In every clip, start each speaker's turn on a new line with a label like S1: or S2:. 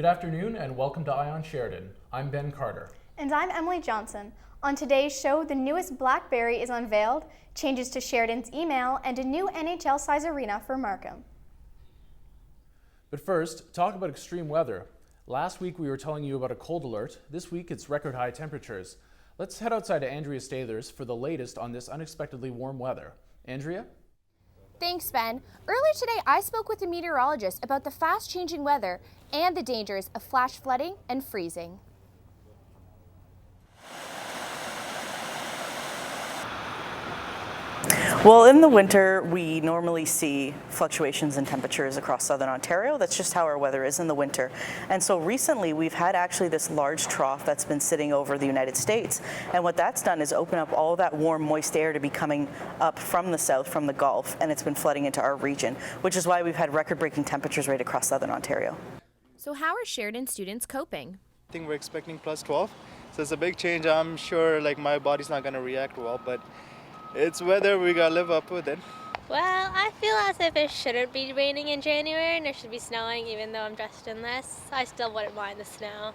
S1: Good afternoon and welcome to On Sheridan. I'm Ben Carter.
S2: And I'm Emily Johnson. On today's show, the newest BlackBerry is unveiled, changes to Sheridan's email, and a new NHL-size arena for Markham.
S1: But first, talk about extreme weather. Last week we were telling you about a cold alert. This week it's record high temperatures. Let's head outside to Andrea Stathers for the latest on this unexpectedly warm weather. Andrea?
S3: Thanks, Ben. Earlier today, I spoke with a meteorologist about the fast-changing weather and the dangers of flash flooding and freezing.
S4: Well, in the winter, we normally see fluctuations in temperatures across southern Ontario. That's just how our weather is in the winter. And so recently, we've had actually this large trough that's been sitting over the United States. And what that's done is open up all that warm, moist air to be coming up from the south, from the Gulf, and it's been flooding into our region, which is why we've had record-breaking temperatures right across southern Ontario.
S3: So how are Sheridan students coping?
S5: I think we're expecting plus 12, so it's a big change. I'm sure my body's not going to react well, but it's weather, we gotta live up with it.
S6: Well, I feel as if it shouldn't be raining in January and it should be snowing, even though I'm dressed in this. I still wouldn't mind the snow.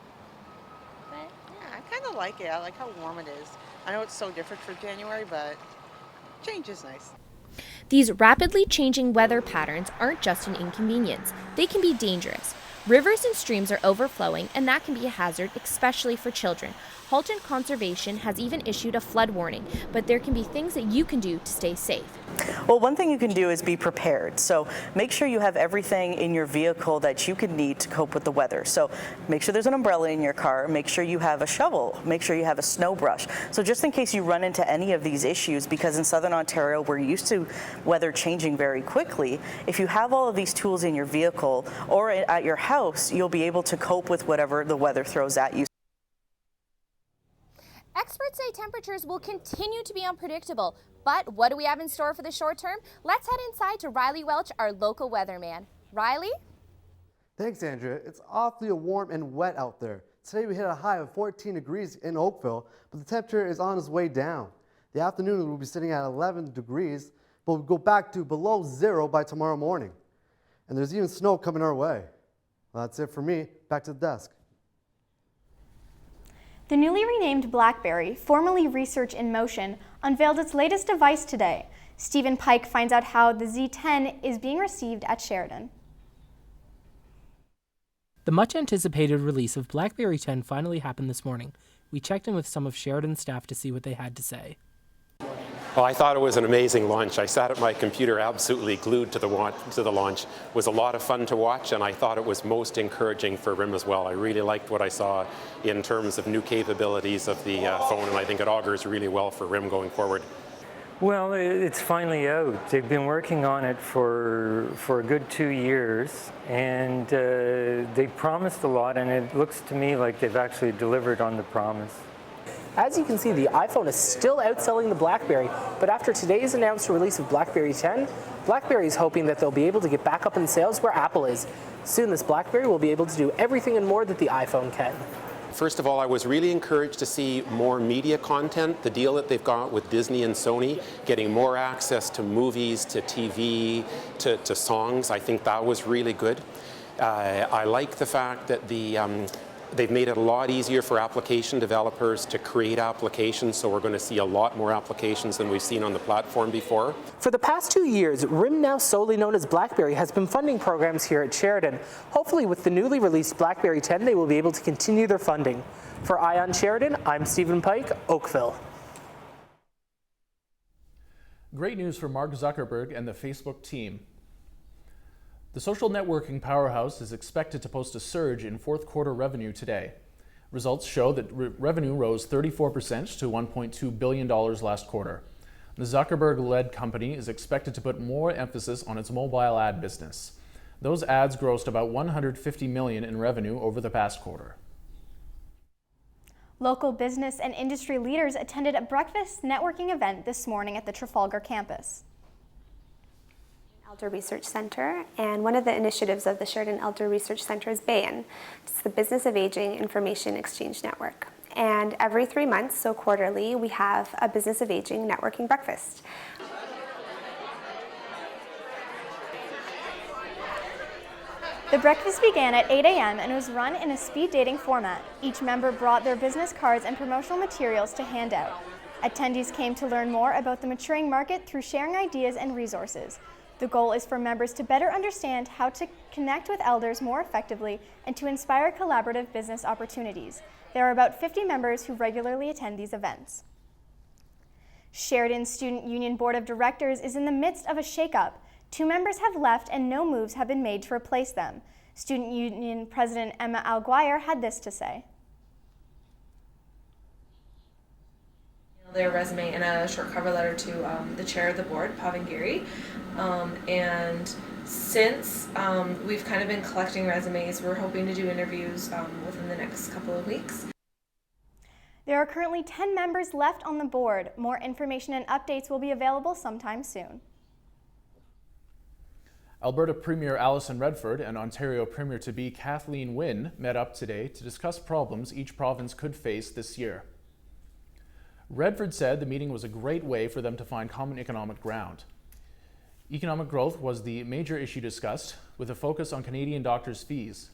S6: But
S7: yeah, I kind of like it. I like how warm it is. I know it's so different for January, but change is nice.
S3: These rapidly changing weather patterns aren't just an inconvenience. They can be dangerous. Rivers and streams are overflowing, and that can be a hazard, especially for children. Halton Conservation has even issued a flood warning, but there can be things that you can do to stay safe.
S4: Well, one thing you can do is be prepared. So make sure you have everything in your vehicle that you could need to cope with the weather. So make sure there's an umbrella in your car, make sure you have a shovel, make sure you have a snow brush. So just in case you run into any of these issues, because in southern Ontario we're used to weather changing very quickly, if you have all of these tools in your vehicle or at your house, you'll be able to cope with whatever the weather throws at you.
S3: Experts say temperatures will continue to be unpredictable, but what do we have in store for the short term? Let's head inside to Riley Welch, our local weatherman. Riley?
S8: Thanks, Andrea. It's awfully warm and wet out there. Today we hit a high of 14 degrees in Oakville, but the temperature is on its way down. The afternoon will be sitting at 11 degrees, but we'll go back to below zero by tomorrow morning. And there's even snow coming our way. Well, that's it for me. Back to the desk.
S2: The newly renamed BlackBerry, formerly Research in Motion, unveiled its latest device today. Stephen Pike finds out how the Z10 is being received at Sheridan.
S9: The much-anticipated release of BlackBerry 10 finally happened this morning. We checked in with some of Sheridan's staff to see what they had to say.
S10: Well, I thought it was an amazing launch. I sat at my computer absolutely glued to the launch. It was a lot of fun to watch, and I thought it was most encouraging for RIM as well. I really liked what I saw in terms of new capabilities of the phone, and I think it augurs really well for RIM going forward.
S11: Well, it's finally out. They've been working on it for a good 2 years, and they promised a lot, and it looks to me like they've actually delivered on the promise.
S12: As you can see, the iPhone is still outselling the BlackBerry, but after today's announced release of BlackBerry 10, BlackBerry is hoping that they'll be able to get back up in sales where Apple is. Soon this BlackBerry will be able to do everything and more that the iPhone can.
S10: First of all, I was really encouraged to see more media content. The deal that they've got with Disney and Sony, getting more access to movies, to TV, to songs, I think that was really good. I like the fact that they've made it a lot easier for application developers to create applications, so we're going to see a lot more applications than we've seen on the platform before.
S12: For the past 2 years, RIM, now solely known as BlackBerry, has been funding programs here at Sheridan. Hopefully with the newly released BlackBerry 10, they will be able to continue their funding. For On Sheridan, I'm Stephen Pike, Oakville.
S1: Great news for Mark Zuckerberg and the Facebook team. The social networking powerhouse is expected to post a surge in fourth quarter revenue today. Results show that revenue rose 34% to $1.2 billion last quarter. The Zuckerberg-led company is expected to put more emphasis on its mobile ad business. Those ads grossed about $150 million in revenue over the past quarter.
S2: Local business and industry leaders attended a breakfast networking event this morning at the Trafalgar campus.
S13: Elder Research Center, and one of the initiatives of the Sheridan Elder Research Center is BAN. It's the Business of Aging Information Exchange Network. And every 3 months, so quarterly, we have a Business of Aging networking breakfast.
S2: The breakfast began at 8 a.m. and was run in a speed dating format. Each member brought their business cards and promotional materials to hand out. Attendees came to learn more about the maturing market through sharing ideas and resources. The goal is for members to better understand how to connect with elders more effectively and to inspire collaborative business opportunities. There are about 50 members who regularly attend these events. Sheridan's Student Union Board of Directors is in the midst of a shakeup. 2 members have left and no moves have been made to replace them. Student Union President Emma Alguire had this to say.
S14: Their resume and a short cover letter to the chair of the board, Pavan Giri. And since we've kind of been collecting resumes, we're hoping to do interviews within the next couple of weeks.
S2: There are currently 10 members left on the board. More information and updates will be available sometime soon.
S1: Alberta Premier Alison Redford and Ontario Premier-to-be Kathleen Wynne met up today to discuss problems each province could face this year. Redford said the meeting was a great way for them to find common economic ground. Economic growth was the major issue discussed, with a focus on Canadian doctors' fees.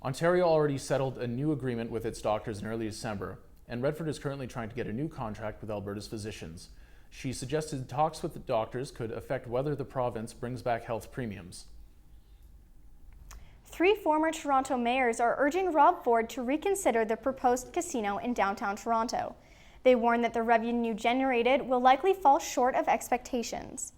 S1: Ontario already settled a new agreement with its doctors in early December, and Redford is currently trying to get a new contract with Alberta's physicians. She suggested talks with the doctors could affect whether the province brings back health premiums.
S2: 3 former Toronto mayors are urging Rob Ford to reconsider the proposed casino in downtown Toronto. They warn that the revenue generated will likely fall short of expectations.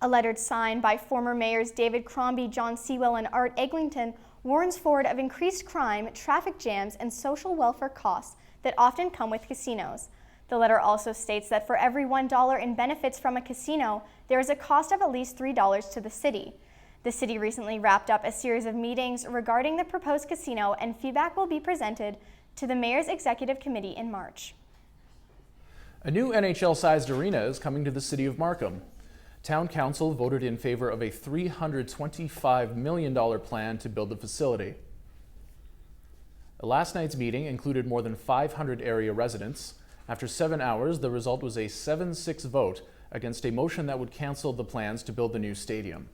S2: A letter signed by former mayors David Crombie, John Sewell, and Art Eglinton warns Ford of increased crime, traffic jams, and social welfare costs that often come with casinos. The letter also states that for every $1 in benefits from a casino, there is a cost of at least $3 to the city. The city recently wrapped up a series of meetings regarding the proposed casino, and feedback will be presented to the Mayor's Executive Committee in March.
S1: A new NHL-sized arena is coming to the city of Markham. Town Council voted in favor of a $325 million plan to build the facility. Last night's meeting included more than 500 area residents. After 7 hours, the result was a 7-6 vote against a motion that would cancel the plans to build the new stadium.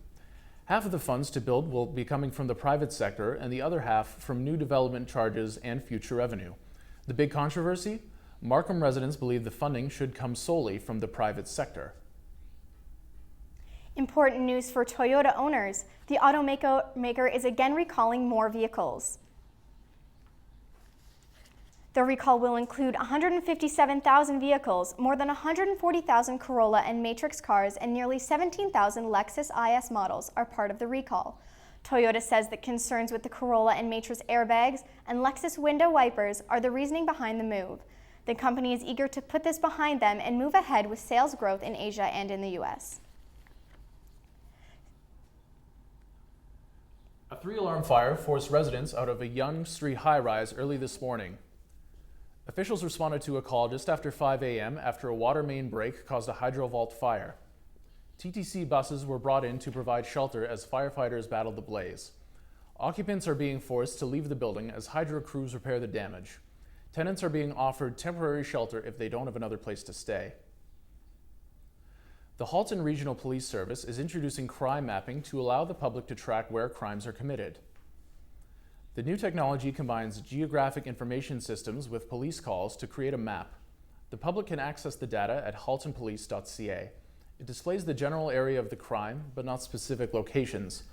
S1: Half of the funds to build will be coming from the private sector and the other half from new development charges and future revenue. The big controversy? Markham residents believe the funding should come solely from the private sector.
S2: Important news for Toyota owners. The automaker is again recalling more vehicles. The recall will include 157,000 vehicles, more than 140,000 Corolla and Matrix cars, and nearly 17,000 Lexus IS models are part of the recall. Toyota says that concerns with the Corolla and Matrix airbags and Lexus window wipers are the reasoning behind the move. The company is eager to put this behind them and move ahead with sales growth in Asia and in the U.S.
S1: A 3-alarm fire forced residents out of a Yonge Street high-rise early this morning. Officials responded to a call just after 5 a.m. after a water main break caused a hydrovault fire. TTC buses were brought in to provide shelter as firefighters battled the blaze. Occupants are being forced to leave the building as hydro crews repair the damage. Tenants are being offered temporary shelter if they don't have another place to stay. The Halton Regional Police Service is introducing crime mapping to allow the public to track where crimes are committed. The new technology combines geographic information systems with police calls to create a map. The public can access the data at haltonpolice.ca. It displays the general area of the crime, but not specific locations.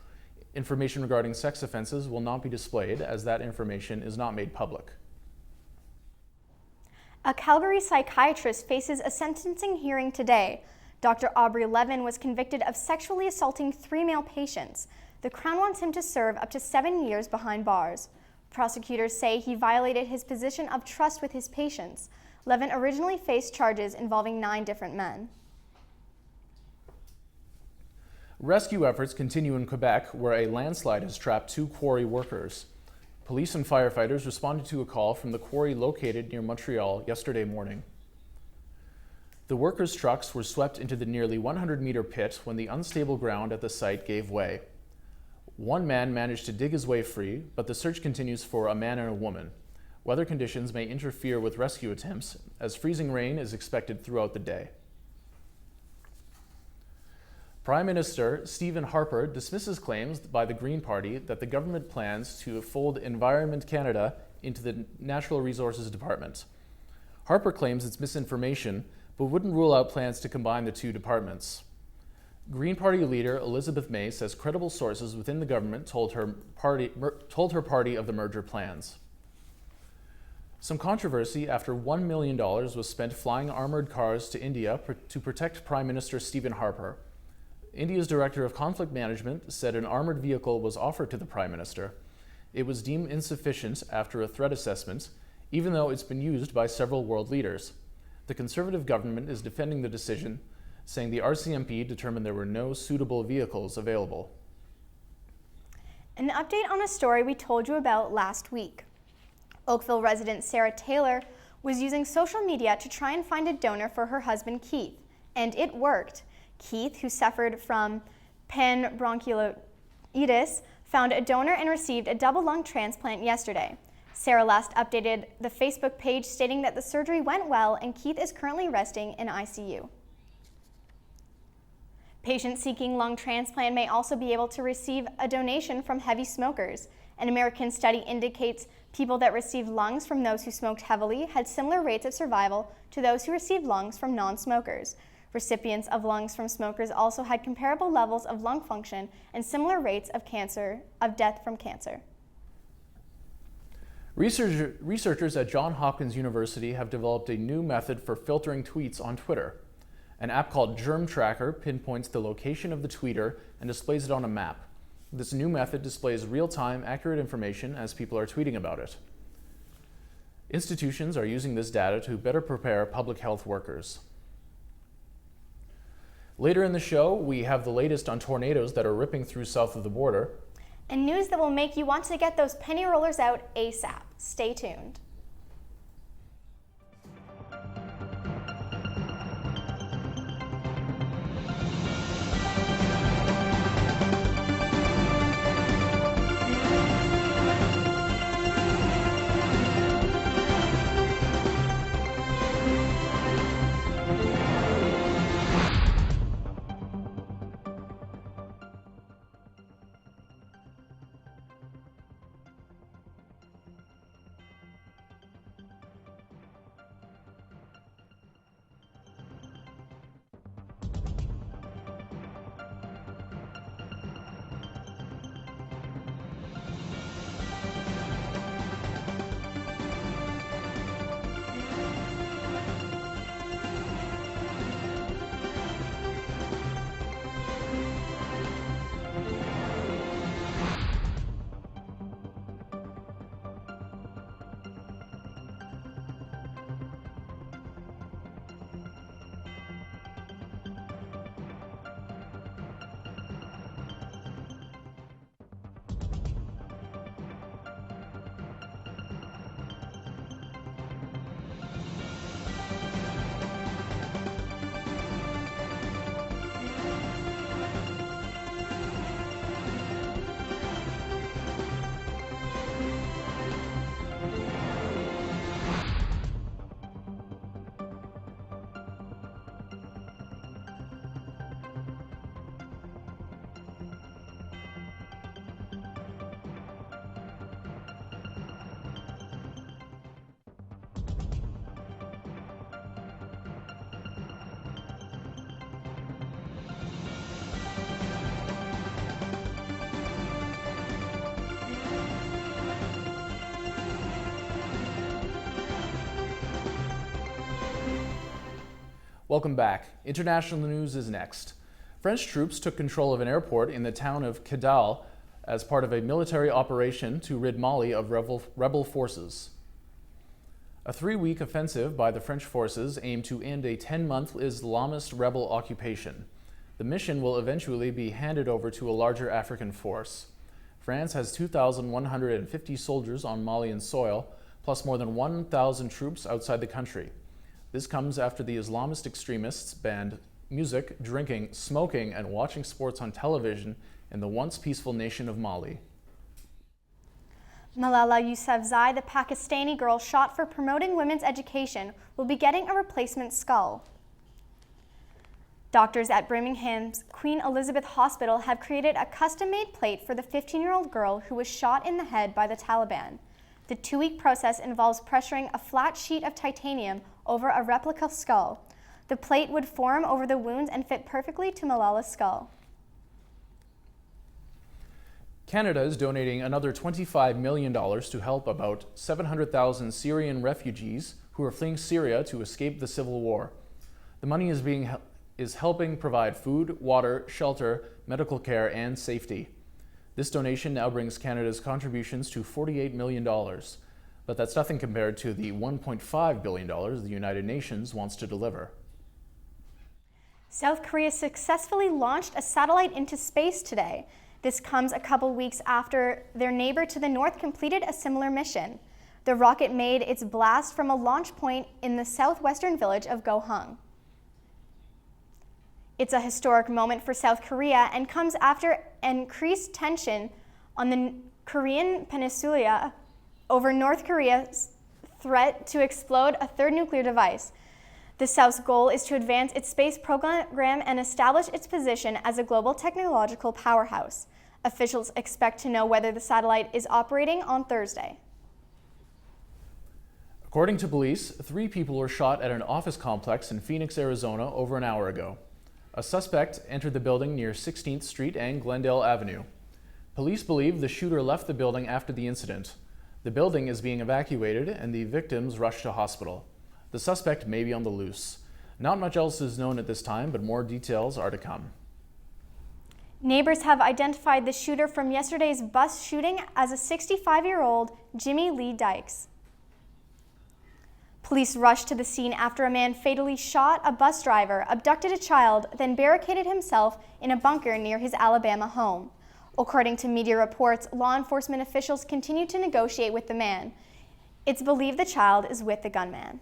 S1: Information regarding sex offenses will not be displayed, as that information is not made public.
S2: A Calgary psychiatrist faces a sentencing hearing today. Dr. Aubrey Levin was convicted of sexually assaulting 3 male patients. The Crown wants him to serve up to 7 years behind bars. Prosecutors say he violated his position of trust with his patients. Levin originally faced charges involving 9 different men.
S1: Rescue efforts continue in Quebec, where a landslide has trapped 2 quarry workers. Police and firefighters responded to a call from the quarry located near Montreal yesterday morning. The workers' trucks were swept into the nearly 100-meter pit when the unstable ground at the site gave way. One man managed to dig his way free, but the search continues for a man and a woman. Weather conditions may interfere with rescue attempts, as freezing rain is expected throughout the day. Prime Minister Stephen Harper dismisses claims by the Green Party that the government plans to fold Environment Canada into the Natural Resources Department. Harper claims it's misinformation, but wouldn't rule out plans to combine the two departments. Green Party leader Elizabeth May says credible sources within the government told her party of the merger plans. Some controversy after $1 million was spent flying armored cars to India to protect Prime Minister Stephen Harper. India's Director of Conflict Management said an armored vehicle was offered to the Prime Minister. It was deemed insufficient after a threat assessment, even though it's been used by several world leaders. The Conservative government is defending the decision, saying the RCMP determined there were no suitable vehicles available.
S2: An update on a story we told you about last week. Oakville resident Sarah Taylor was using social media to try and find a donor for her husband Keith, and it worked. Keith, who suffered from panbronchiolitis, found a donor and received a double lung transplant yesterday. Sarah last updated the Facebook page stating that the surgery went well and Keith is currently resting in ICU. Patients seeking lung transplant may also be able to receive a donation from heavy smokers. An American study indicates people that received lungs from those who smoked heavily had similar rates of survival to those who received lungs from non-smokers. Recipients of lungs from smokers also had comparable levels of lung function and similar rates of death from cancer.
S1: Researchers at Johns Hopkins University have developed a new method for filtering tweets on Twitter. An app called Germ Tracker pinpoints the location of the tweeter and displays it on a map. This new method displays real-time, accurate information as people are tweeting about it. Institutions are using this data to better prepare public health workers. Later in the show, we have the latest on tornadoes that are ripping through south of the border.
S2: And news that will make you want to get those penny rollers out ASAP. Stay tuned.
S1: Welcome back. International news is next. French troops took control of an airport in the town of Kidal as part of a military operation to rid Mali of rebel forces. A 3-week offensive by the French forces aimed to end a 10-month Islamist rebel occupation. The mission will eventually be handed over to a larger African force. France has 2,150 soldiers on Malian soil, plus more than 1,000 troops outside the country. This comes after the Islamist extremists banned music, drinking, smoking, and watching sports on television in the once peaceful nation of Mali.
S2: Malala Yousafzai, the Pakistani girl shot for promoting women's education, will be getting a replacement skull. Doctors at Birmingham's Queen Elizabeth Hospital have created a custom-made plate for the 15-year-old girl who was shot in the head by the Taliban. The 2-week process involves pressuring a flat sheet of titanium over a replica skull. The plate would form over the wounds and fit perfectly to Malala's skull.
S1: Canada is donating another $25 million to help about 700,000 Syrian refugees who are fleeing Syria to escape the civil war. The money is helping provide food, water, shelter, medical care, and safety. This donation now brings Canada's contributions to $48 million, but that's nothing compared to the $1.5 billion the United Nations wants to deliver.
S2: South Korea successfully launched a satellite into space today. This comes a couple weeks after their neighbor to the north completed a similar mission. The rocket made its blast from a launch point in the southwestern village of Gohung. It's a historic moment for South Korea and comes after increased tension on the Korean peninsula over North Korea's threat to explode a third nuclear device. The South's goal is to advance its space program and establish its position as a global technological powerhouse. Officials expect to know whether the satellite is operating on Thursday.
S1: According to police, 3 people were shot at an office complex in Phoenix, Arizona over an hour ago. A suspect entered the building near 16th Street and Glendale Avenue. Police believe the shooter left the building after the incident. The building is being evacuated and the victims rushed to hospital. The suspect may be on the loose. Not much else is known at this time, but more details are to come.
S2: Neighbors have identified the shooter from yesterday's bus shooting as a 65-year-old Jimmy Lee Dykes. Police rushed to the scene after a man fatally shot a bus driver, abducted a child, then barricaded himself in a bunker near his Alabama home. According to media reports, law enforcement officials continue to negotiate with the man. It's believed the child is with the gunman.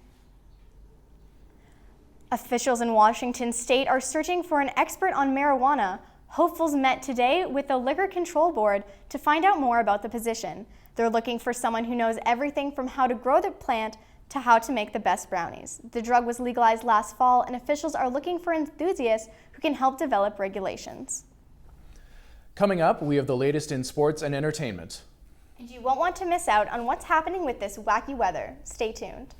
S2: Officials in Washington state are searching for an expert on marijuana. Hopefuls met today with the Liquor Control Board to find out more about the position. They're looking for someone who knows everything from how to grow the plant to how to make the best brownies. The drug was legalized last fall, and officials are looking for enthusiasts who can help develop regulations.
S1: Coming up, we have the latest in sports and entertainment.
S2: And you won't want to miss out on what's happening with this wacky weather. Stay tuned.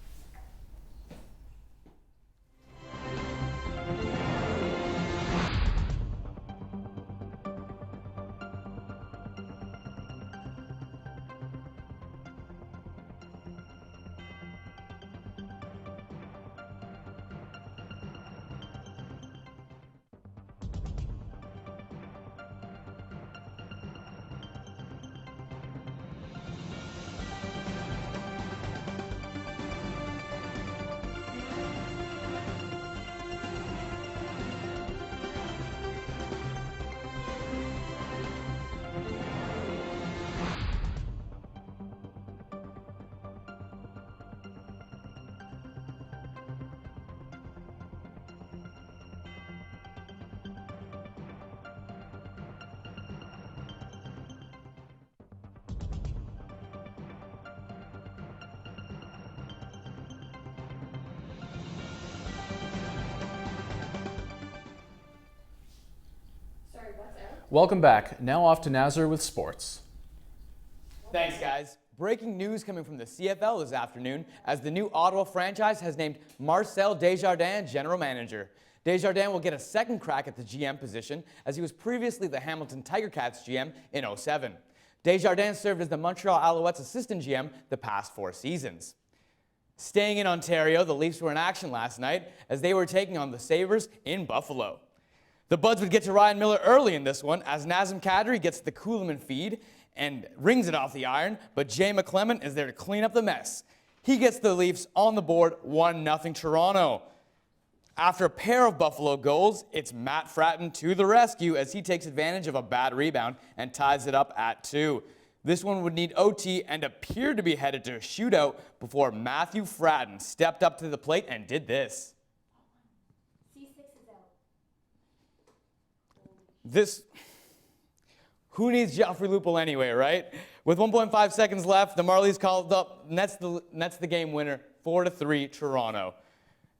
S1: Welcome back. Now off to Nazar with sports.
S15: Thanks, guys. Breaking news coming from the CFL this afternoon as the new Ottawa franchise has named Marcel Desjardins general manager. Desjardins will get a second crack at the GM position as he was previously the Hamilton Tiger Cats GM in 2007. Desjardins served as the Montreal Alouettes assistant GM the past 4 seasons. Staying in Ontario, the Leafs were in action last night as they were taking on the Sabres in Buffalo. The Buds would get to Ryan Miller early in this one as Nazem Kadri gets the Kuhlman feed and rings it off the iron, but Jay McClement is there to clean up the mess. He gets the Leafs on the board 1-0 Toronto. After a pair of Buffalo goals, it's Matt Fratton to the rescue as he takes advantage of a bad rebound and ties it up at 2. This one would need OT and appeared to be headed to a shootout before Matthew Fratton stepped up to the plate and did this. Who needs Joffrey Lupul anyway, right? With 1.5 seconds left, the Marlies called up, nets the game winner, 4-3 Toronto.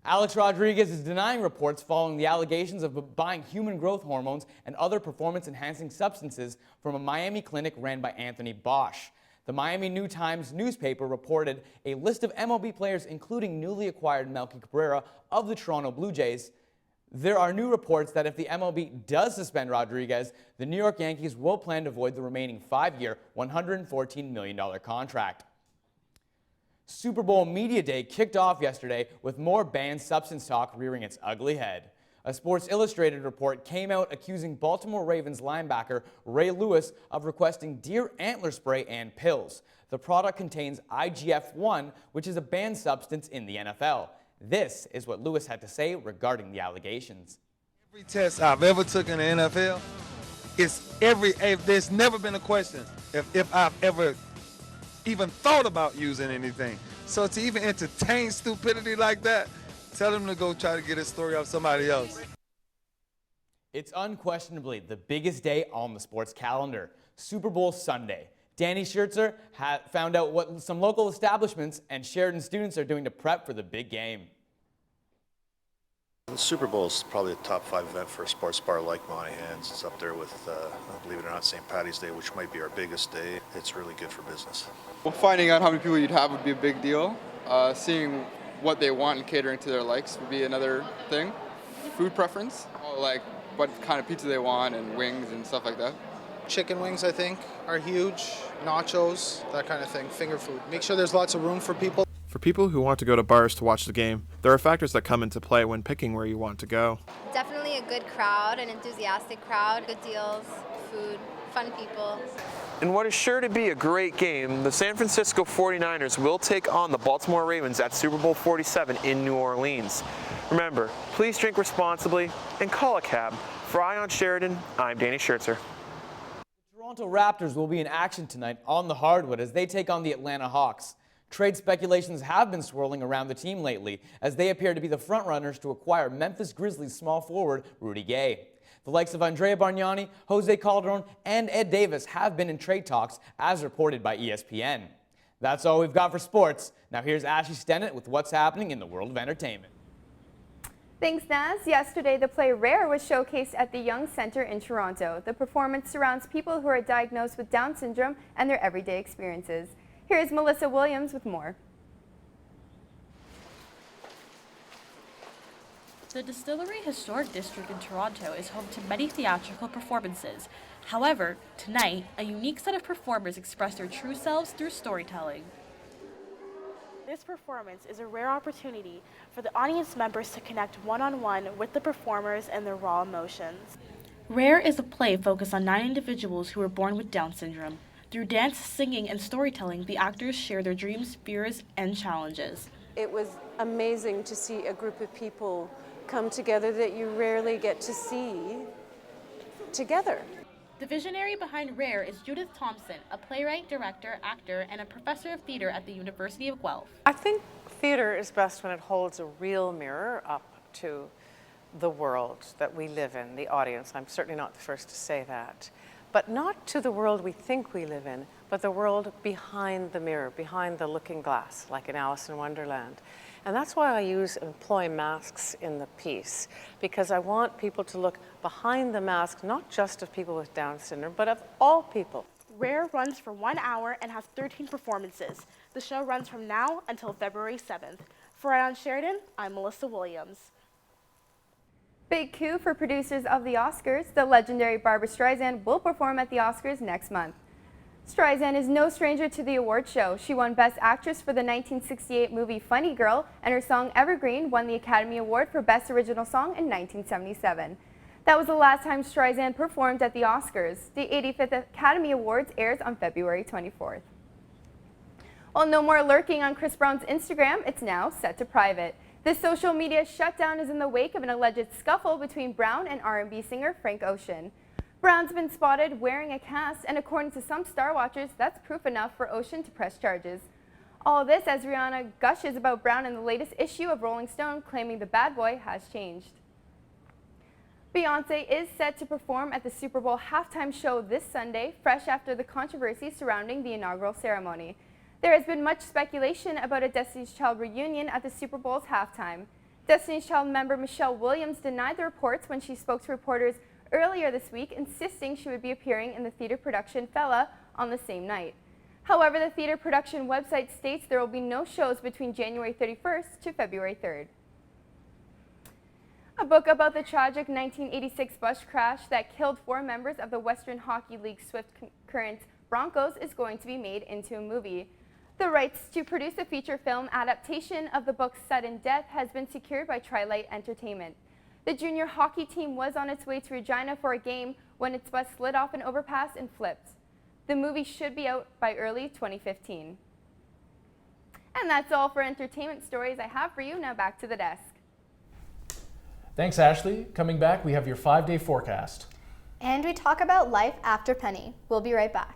S15: Alex Rodriguez is denying reports following the allegations of buying human growth hormones and other performance-enhancing substances from a Miami clinic ran by Anthony Bosch. The Miami New Times newspaper reported a list of MLB players, including newly acquired Melky Cabrera of the Toronto Blue Jays. There are new reports that if the MLB does suspend Rodriguez, the New York Yankees will plan to void the remaining 5-year, $114 million contract. Super Bowl Media Day kicked off yesterday with more banned substance talk rearing its ugly head. A Sports Illustrated report came out accusing Baltimore Ravens linebacker Ray Lewis of requesting deer antler spray and pills. The product contains IGF-1, which is a banned substance in the NFL. This is what Lewis had to say regarding the allegations.
S16: Every test I've ever taken in the NFL, there's never been a question if I've ever even thought about using anything. So to even entertain stupidity like that, tell him to go try to get his story off somebody else.
S15: It's unquestionably the biggest day on the sports calendar, Super Bowl Sunday. Danny Schertzer found out what some local establishments and Sheridan students are doing to prep for the big game.
S17: The Super Bowl is probably the top 5 event for a sports bar like Monahan's. It's up there with, believe it or not, St. Patty's Day, which might be our biggest day. It's really good for business.
S18: Well, finding out how many people you'd have would be a big deal. Seeing what they want and catering to their likes would be another thing. Food preference, like what kind of pizza they want and wings and stuff like that.
S19: Chicken wings, I think, are huge. Nachos, that kind of thing. Finger food. Make sure there's lots of room for people.
S20: For people who want to go to bars to watch the game, there are factors that come into play when picking where you want to go.
S21: Definitely a good crowd, an enthusiastic crowd, good deals, food, fun people.
S22: In what is sure to be a great game, the San Francisco 49ers will take on the Baltimore Ravens at Super Bowl 47 in New Orleans. Remember, please drink responsibly and call a cab. For On Sheridan, I'm Danny Schertzer.
S15: Toronto Raptors will be in action tonight on the hardwood as they take on the Atlanta Hawks. Trade speculations have been swirling around the team lately as they appear to be the frontrunners to acquire Memphis Grizzlies small forward Rudy Gay. The likes of Andrea Bargnani, Jose Calderon, and Ed Davis have been in trade talks as reported by ESPN. That's all we've got for sports. Now here's Ashley Stennett with what's happening in the world of entertainment.
S2: Thanks, Naz. Yesterday, the play Rare was showcased at the Young Center in Toronto. The performance surrounds people who are diagnosed with Down syndrome and their everyday experiences. Here's Melissa Williams with more.
S23: The Distillery Historic District in Toronto is home to many theatrical performances. However, tonight, a unique set of performers express their true selves through storytelling.
S24: This performance is a rare opportunity for the audience members to connect one-on-one with the performers and their raw emotions.
S23: Rare is a play focused on 9 individuals who were born with Down syndrome. Through dance, singing, and storytelling, the actors share their dreams, fears, and challenges.
S25: It was amazing to see a group of people come together that you rarely get to see together.
S23: The visionary behind Rare is Judith Thompson, a playwright, director, actor, and a professor of theater at the University of Guelph.
S26: I think theater is best when it holds a real mirror up to the world that we live in, the audience. I'm certainly not the first to say that. But not to the world we think we live in, but the world behind the mirror, behind the looking glass, like in Alice in Wonderland. And that's why I employ masks in the piece, because I want people to look behind the mask, not just of people with Down syndrome, but of all people.
S24: Rare runs for 1 hour and has 13 performances. The show runs from now until February 7th. For On Sheridan, I'm Melissa Williams.
S2: Big coup for producers of the Oscars. The legendary Barbra Streisand will perform at the Oscars next month. Streisand is no stranger to the award show. She won Best Actress for the 1968 movie Funny Girl, and her song Evergreen won the Academy Award for Best Original Song in 1977. That was the last time Streisand performed at the Oscars. The 85th Academy Awards airs on February 24th. Well, no more lurking on Chris Brown's Instagram. It's now set to private. This social media shutdown is in the wake of an alleged scuffle between Brown and R&B singer Frank Ocean. Brown's been spotted wearing a cast, and according to some Star Watchers, that's proof enough for Ocean to press charges. All this as Rihanna gushes about Brown in the latest issue of Rolling Stone, claiming the bad boy has changed. Beyoncé is set to perform at the Super Bowl halftime show this Sunday, fresh after the controversy surrounding the inaugural ceremony. There has been much speculation about a Destiny's Child reunion at the Super Bowl's halftime.
S3: Destiny's Child member Michelle Williams denied the reports when she spoke to reporters earlier this week, insisting she would be appearing in the theater production Fella on the same night. However, the theater production website states there will be no shows between January 31st to February 3rd. A book about the tragic 1986 bus crash that killed 4 members of the Western Hockey League Swift Current Broncos is going to be made into a movie. The rights to produce a feature film adaptation of the book's sudden death has been secured by Trilight Entertainment. The junior hockey team was on its way to Regina for a game when its bus slid off an overpass and flipped. The movie should be out by early 2015. And that's all for entertainment stories I have for you. Now back to the desk.
S1: Thanks, Ashley. Coming back, we have your 5-day forecast.
S2: And we talk about life after Penny. We'll be right back.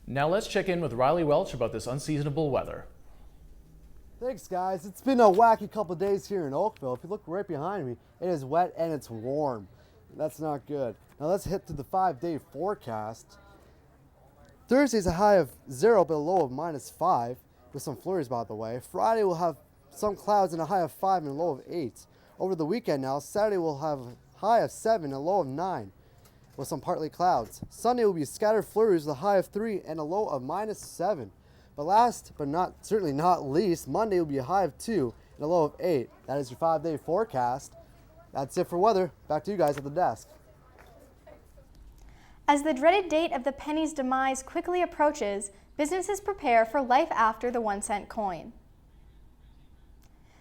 S1: Now let's check in with Riley Welch about this unseasonable weather.
S4: Thanks, guys. It's been a wacky couple days here in Oakville. If you look right behind me, it is wet and it's warm. That's not good. Now let's hit to the 5-day forecast. Thursday's a high of 0 but a low of -5 with some flurries, by the way. Friday we'll have some clouds and a high of 5 and a low of 8. Over the weekend now, Saturday we'll have a high of 7 and a low of 9 with some partly clouds. Sunday will be scattered flurries with a high of 3 and a low of -7. But last but certainly not least, Monday will be a high of 2 and a low of 8. That is your 5-day forecast. That's it for weather. Back to you guys at the desk.
S2: As the dreaded date of the penny's demise quickly approaches, businesses prepare for life after the 1-cent coin.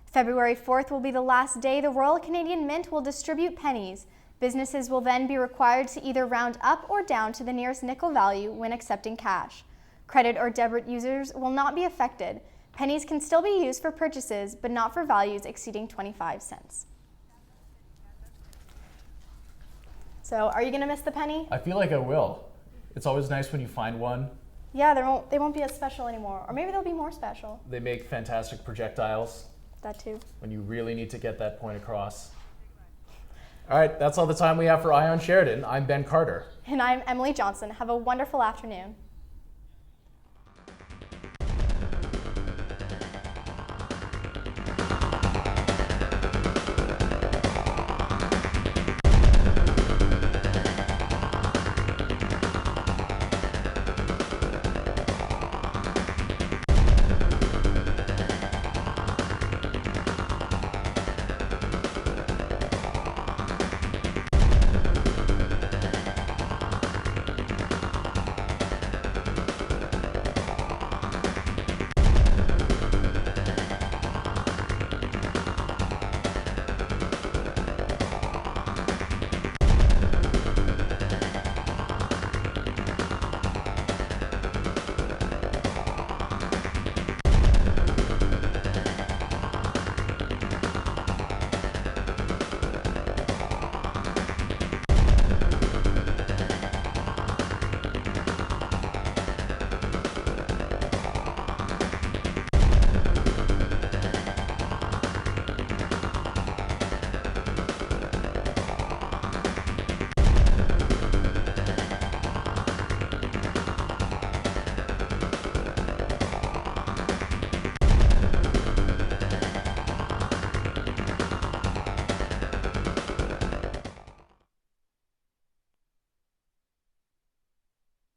S2: February 4th will be the last day the Royal Canadian Mint will distribute pennies. Businesses will then be required to either round up or down to the nearest nickel value when accepting cash. Credit or debit users will not be affected. Pennies can still be used for purchases, but not for values exceeding 25 cents. So, are you going to miss the penny?
S1: I feel like I will. It's always nice when you find one.
S2: Yeah, they won't be as special anymore. Or maybe they'll be more special.
S1: They make fantastic projectiles.
S2: That too.
S1: When you really need to get that point across. All right, that's all the time we have for On Sheridan. I'm Ben Carter.
S2: And I'm Emily Johnson. Have a wonderful afternoon.